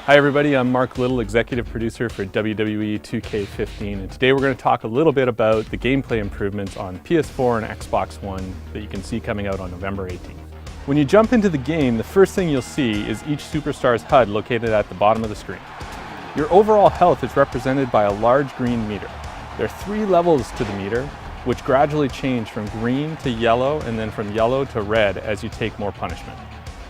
Hi everybody, I'm Mark Little, Executive Producer for WWE 2K15, and today we're going to talk a little bit about the gameplay improvements on PS4 and Xbox One that you can see coming out on November 18th. When you jump into the game, the first thing you'll see is each superstar's HUD located at the bottom of the screen. Your overall health is represented by a large green meter. There are 3 levels to the meter, which gradually change from green to yellow and then from yellow to red as you take more punishment.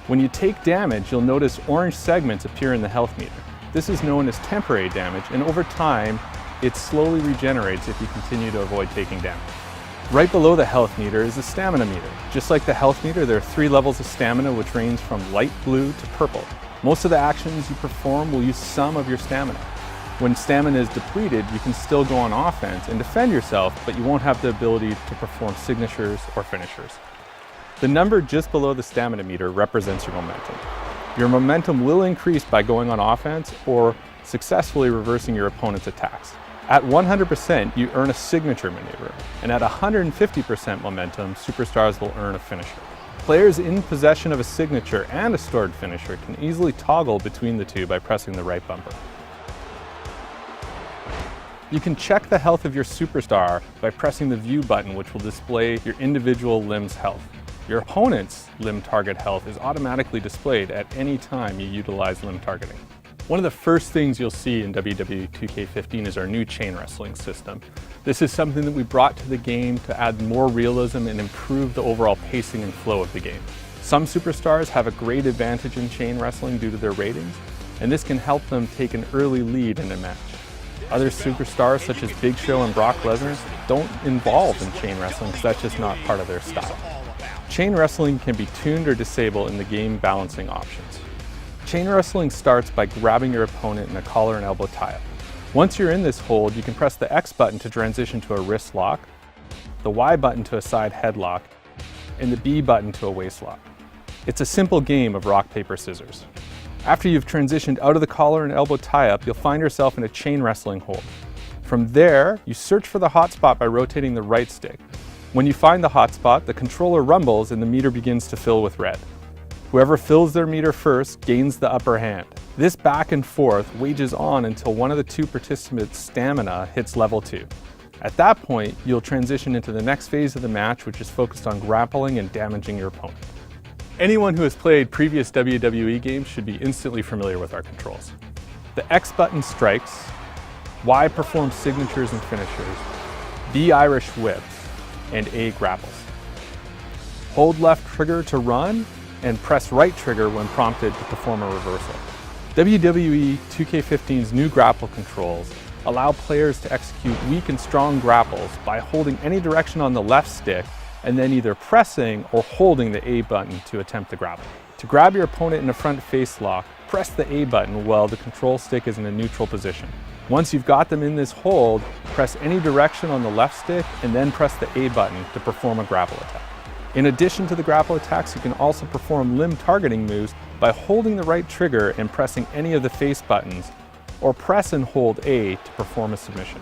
When you take damage, you'll notice orange segments appear in the health meter. This is known as temporary damage, and over time, it slowly regenerates if you continue to avoid taking damage. Right below the health meter is the stamina meter. Just like the health meter, there are 3 levels of stamina which range from light blue to purple. Most of the actions you perform will use some of your stamina. When stamina is depleted, you can still go on offense and defend yourself, but you won't have the ability to perform signatures or finishers. The number just below the stamina meter represents your momentum. Your momentum will increase by going on offense or successfully reversing your opponent's attacks. At 100%, you earn a signature maneuver, and at 150% momentum, superstars will earn a finisher. Players in possession of a signature and a stored finisher can easily toggle between the two by pressing the right bumper. You can check the health of your superstar by pressing the view button, which will display your individual limb's health. Your opponent's limb target health is automatically displayed at any time you utilize limb targeting. One of the first things you'll see in WWE 2K15 is our new chain wrestling system. This is something that we brought to the game to add more realism and improve the overall pacing and flow of the game. Some superstars have a great advantage in chain wrestling due to their ratings, and this can help them take an early lead in a match. Other superstars such as Big Show and Brock Lesnar don't involve in chain wrestling because that's just not part of their style. Chain wrestling can be tuned or disabled in the game balancing options. Chain wrestling starts by grabbing your opponent in a collar and elbow tie-up. Once you're in this hold, you can press the X button to transition to a wrist lock, the Y button to a side headlock, and the B button to a waist lock. It's a simple game of rock, paper, scissors. After you've transitioned out of the collar and elbow tie-up, you'll find yourself in a chain wrestling hold. From there, you search for the hot spot by rotating the right stick. When you find the hot spot, the controller rumbles and the meter begins to fill with red. Whoever fills their meter first gains the upper hand. This back and forth wages on until one of the 2 participants' stamina hits level 2. At that point, you'll transition into the next phase of the match, which is focused on grappling and damaging your opponent. Anyone who has played previous WWE games should be instantly familiar with our controls. The X button strikes, Y performs signatures and finishers, B Irish whips, and A grapples. Hold left trigger to run, and press right trigger when prompted to perform a reversal. WWE 2K15's new grapple controls allow players to execute weak and strong grapples by holding any direction on the left stick and then either pressing or holding the A button to attempt the grapple. To grab your opponent in a front face lock, press the A button while the control stick is in a neutral position. Once you've got them in this hold, press any direction on the left stick and then press the A button to perform a grapple attack. In addition to the grapple attacks, you can also perform limb targeting moves by holding the right trigger and pressing any of the face buttons, or press and hold A to perform a submission.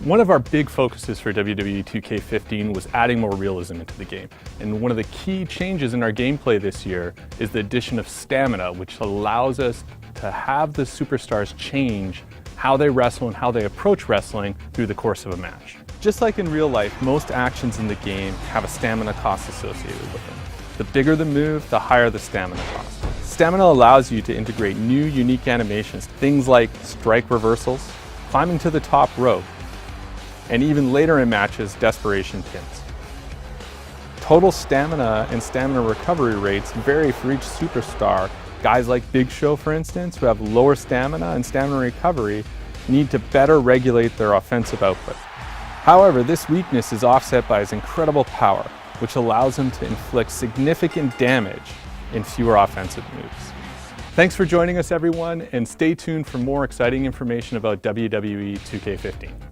One of our big focuses for WWE 2K15 was adding more realism into the game. And one of the key changes in our gameplay this year is the addition of stamina, which allows us to have the superstars change how they wrestle and how they approach wrestling through the course of a match. Just like in real life, most actions in the game have a stamina cost associated with them. The bigger the move, the higher the stamina cost. Stamina allows you to integrate new, unique animations, things like strike reversals, climbing to the top rope, and even later in matches, desperation pins. Total stamina and stamina recovery rates vary for each superstar. Guys like Big Show, for instance, who have lower stamina and stamina recovery, need to better regulate their offensive output. However, this weakness is offset by his incredible power, which allows him to inflict significant damage in fewer offensive moves. Thanks for joining us, everyone, and stay tuned for more exciting information about WWE 2K15.